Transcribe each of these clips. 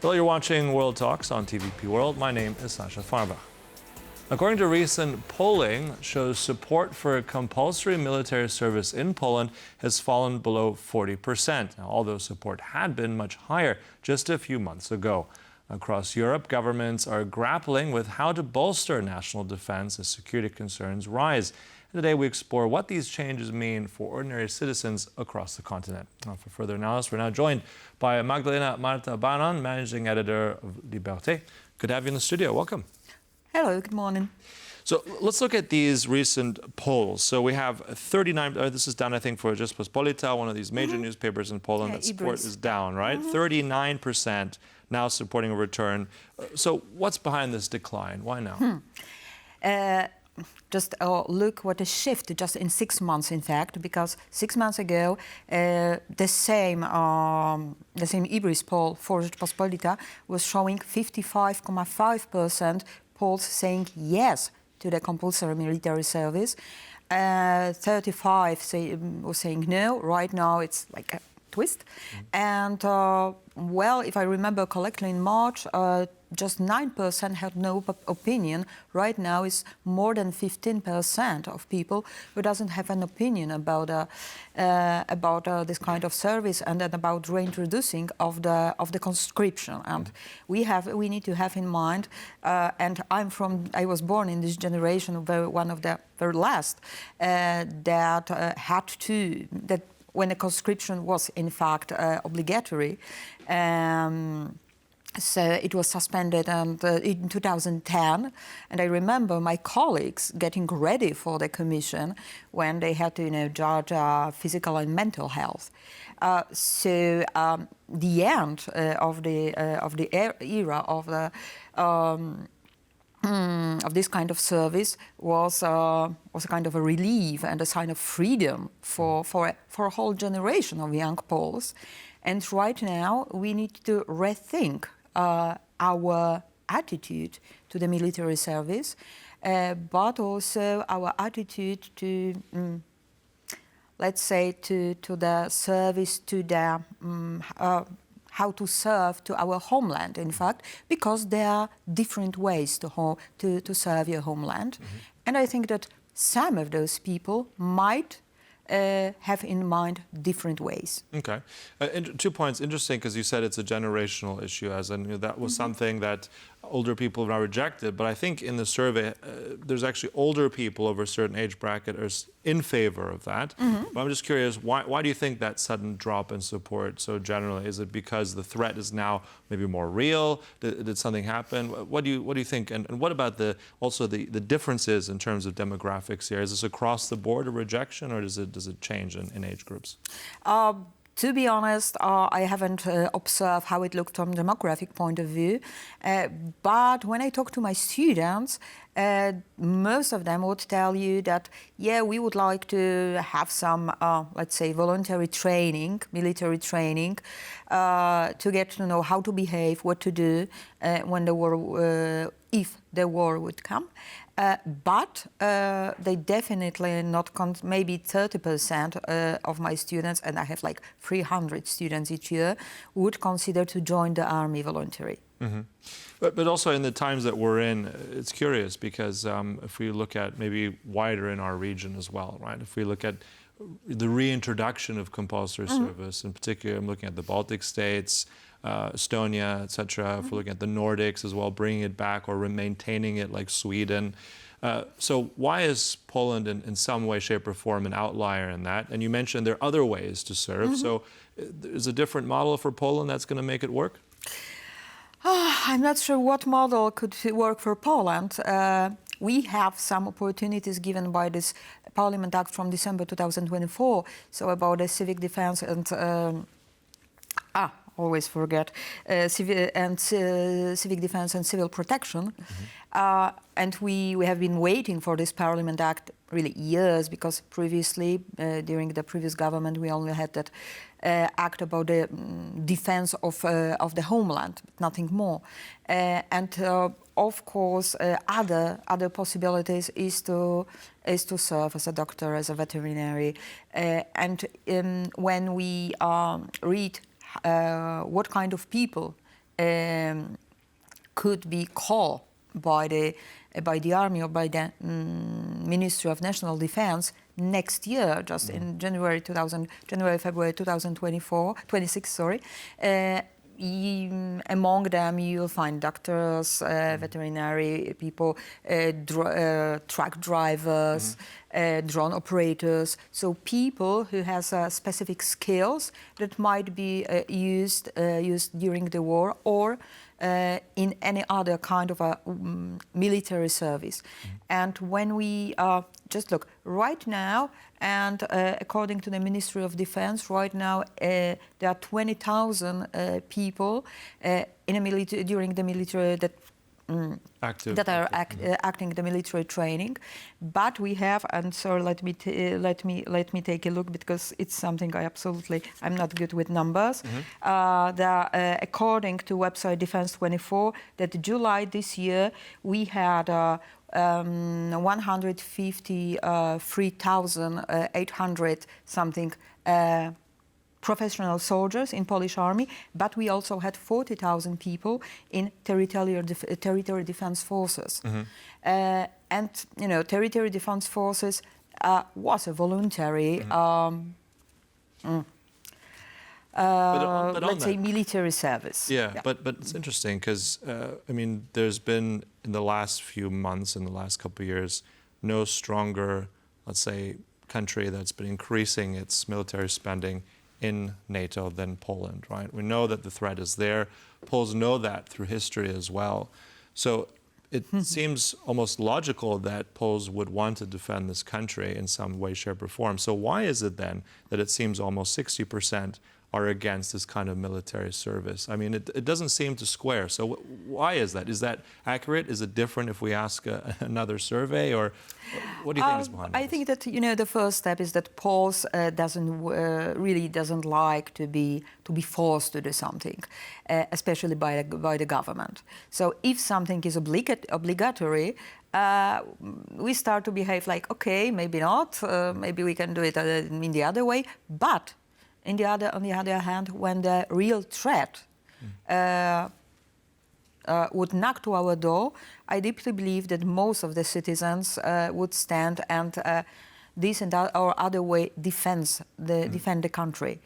Well, you're watching World Talks on TVP World. My name is Sascha Fahrbach. According to recent polling, shows support for compulsory military service in Poland has fallen below 40%. Now, although support had been much higher just a few months ago. Across Europe, governments are grappling with how to bolster national defense as security concerns rise. Today, we explore what these changes mean for ordinary citizens across the continent. Now, for further analysis, we're now joined by Magdalena Marta Baran, managing editor of Liberté. Good to have you in the studio. Welcome. Hello, good morning. So let's look at these recent polls. So we have 39, this is down, I think, for Rzeczpospolita, one of these major newspapers in Poland, that support is down, right? 39% now supporting a return. So what's behind this decline? Why now? Just look what a shift just in 6 months, in fact, because 6 months ago, the same Ibris poll for Rzeczpospolita was showing 55.5% polls saying yes to the compulsory military service. 35 was saying no. Right now, it's like a twist. And well, if I remember correctly, in March, just 9% had no opinion. Right now, it's more than 15% of people who doesn't have an opinion about this kind of service and then about reintroducing of the conscription. And we need to have in mind. And I was born in this generation, one of the very last that when the conscription was in fact obligatory. So it was suspended in 2010, and I remember my colleagues getting ready for the commission when they had to, judge physical and mental health. So the end of the era of this kind of service was a kind of a relief and a sign of freedom for a whole generation of young Poles. And right now we need to rethink our attitude to the military service, but also our attitude to, let's say, to the service, to the how to serve to our homeland, in fact, because there are different ways to serve your homeland. And I think that some of those people might have in mind different ways. Okay. 2 points. Interesting, because you said it's a generational issue, as in that was something that older people have now rejected. But I think in the survey, there's actually older people over a certain age bracket are in favor of that. But I'm just curious, why do you think that sudden drop in support so generally? Is it because the threat is now maybe more real? Did something happen? What do you think? And what about also the differences in terms of demographics here? Is this across the board a rejection, or does it change in age groups? To be honest, I haven't observed how it looked from a demographic point of view. But when I talk to my students, most of them would tell you that, yeah, we would like to have some, let's say, voluntary training, military training, to get to know how to behave, what to do when the war, if the war would come. But they definitely not, maybe 30% of my students, and I have like 300 students each year, would consider to join the army voluntary. But also in the times that we're in, it's curious because if we look at maybe wider in our region as well, right? If we look at the reintroduction of compulsory service, in particular, I'm looking at the Baltic states, Estonia, etc. If we're looking at the Nordics as well, bringing it back or maintaining it like Sweden. So why is Poland in some way, shape or form an outlier in that? And you mentioned there are other ways to serve. So is a different model for Poland that's going to make it work? I'm not sure what model could work for Poland. We have some opportunities given by this Parliament Act from December 2024, so about the civic defense and always forget civic defense and civil protection. And we have been waiting for this Parliament Act really years, because previously, during the previous government, we only had that act about the defense of the homeland, but nothing more. Of course, other possibilities is to serve as a doctor, as a veterinary, and when we read what kind of people could be called by the army or by the Ministry of National Defense next year, just in February 2026. Sorry. Among them, you'll find doctors, veterinary people, truck drivers, drone operators. So people who has specific skills that might be used during the war or in any other kind of a military service. And when we just look right now, and according to the Ministry of Defense, right now there are 20,000 people in a during the military that are acting the military training. But we have, and so let me take a look, because it's something I'm not good with numbers. According to website Defense 24, that July this year we had 153,800 something professional soldiers in Polish army, but we also had 40,000 people in territorial defense forces. And territorial defense forces was a voluntary let's say military service. Yeah. But it's interesting because there's been in the last few months, in the last couple of years, no stronger, let's say, country that's been increasing its military spending in NATO than Poland, right? We know that the threat is there. Poles know that through history as well. So it seems almost logical that Poles would want to defend this country in some way, shape, or form. So why is it then that it seems almost 60% are against this kind of military service? I mean, it doesn't seem to square. So why is that? Is that accurate? Is it different if we ask another survey? Or what do you think is behind I think that, the first step is that Poles doesn't like to be forced to do something, especially by the government. So if something is obligatory, we start to behave like, okay, maybe not, maybe we can do it in the other way, but on the other hand, when the real threat would knock to our door, I deeply believe that most of the citizens would stand and this and that or other way defend the country.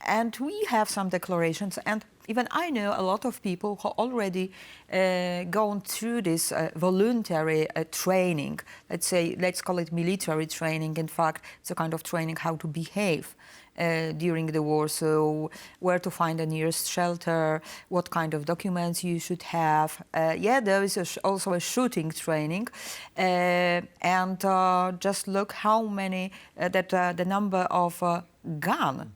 And we have some declarations, and even I know a lot of people who already gone through this voluntary training. Let's call it military training. In fact, it's a kind of training how to behave during the war. So where to find the nearest shelter, what kind of documents you should have. There is also a shooting training. And just look how many, the number of guns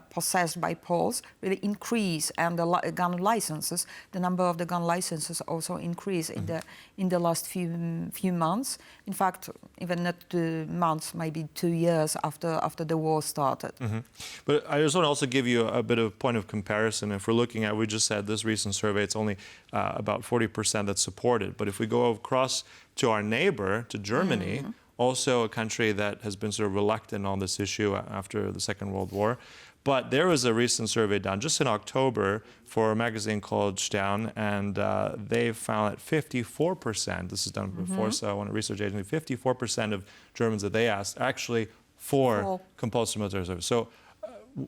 possessed by Poles really increase, and the gun licenses, the number of the gun licenses also increase in the last few months. In fact, even not 2 months, maybe 2 years after the war started. But I just want to also give you a bit of point of comparison. If we're looking at, we just said this recent survey, it's only about 40% that's supported. But if we go across to our neighbor, to Germany, also a country that has been sort of reluctant on this issue after the Second World War. But there was a recent survey done just in October for a magazine called Stern, and they found that 54%, this is done before, so I want to research agency, 54% of Germans that they asked actually for compulsory military service. So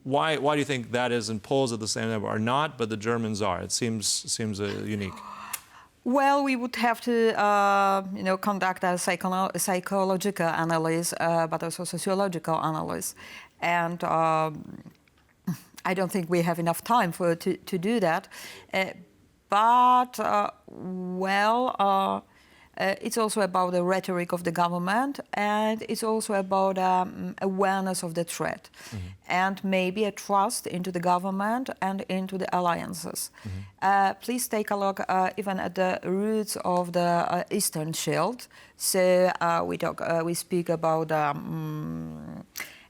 why do you think that is? And Poles at the same number are not, but the Germans are? It seems unique. Well, we would have to, conduct a psychological analysis, but also sociological analysis, and I don't think we have enough time to do that. It's also about the rhetoric of the government, and it's also about awareness of the threat, and maybe a trust into the government and into the alliances. Please take a look even at the roots of the Eastern Shield. So we speak about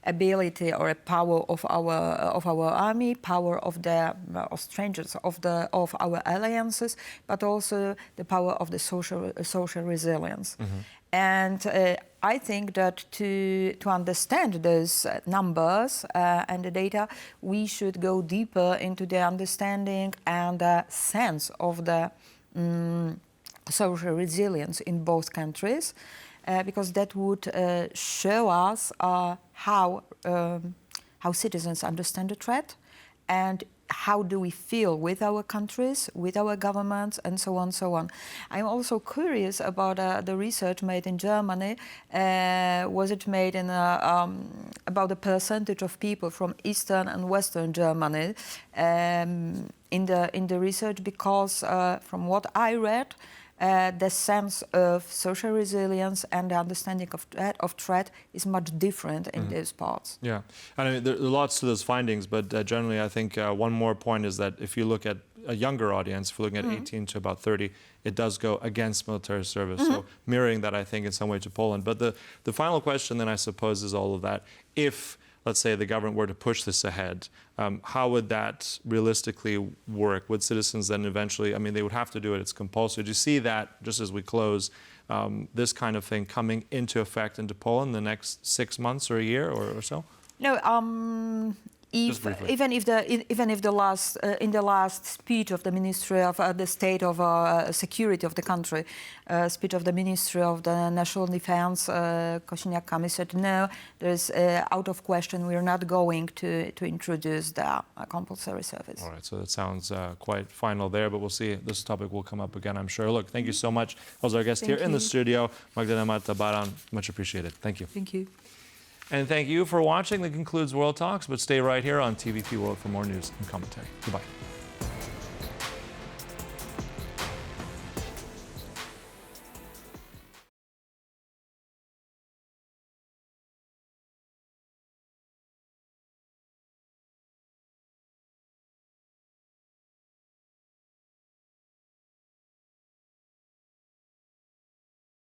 ability or a power of our army, power of the strangers of our alliances, but also the power of the social resilience. And I think that to understand those numbers and the data, we should go deeper into the understanding and sense of the social resilience in both countries, because that would show us how citizens understand the threat and how do we feel with our countries, with our governments, and so on, so on. I'm also curious about the research made in Germany. Was it made in about the percentage of people from Eastern and Western Germany in the research? Because from what I read, the sense of social resilience and the understanding of threat is much different in those parts. Yeah, and I mean, there are lots to those findings, but generally I think one more point is that if you look at a younger audience, if we're looking at 18 to about 30, it does go against military service. So mirroring that, I think, in some way to Poland. But the final question then, I suppose, is all of that. If, let's say, the government were to push this ahead, how would that realistically work? Would citizens then eventually, I mean, they would have to do it, it's compulsory. Do you see that, just as we close, this kind of thing coming into effect into Poland the next 6 months or a year or so? No, even if the last in the last speech of the Ministry of the State of Security of the country, speech of the Ministry of the National Defense, Kosiniak-Kamysz said no, there's out of question. We're not going to introduce the compulsory service. All right, so that sounds quite final there, but we'll see. This topic will come up again, I'm sure. Look, thank you so much. Also, our guest here in the studio, Magdalena Marta Baran. Much appreciated. Thank you. Thank you. And thank you for watching. That concludes World Talks, but stay right here on TVP World for more news and commentary. Goodbye.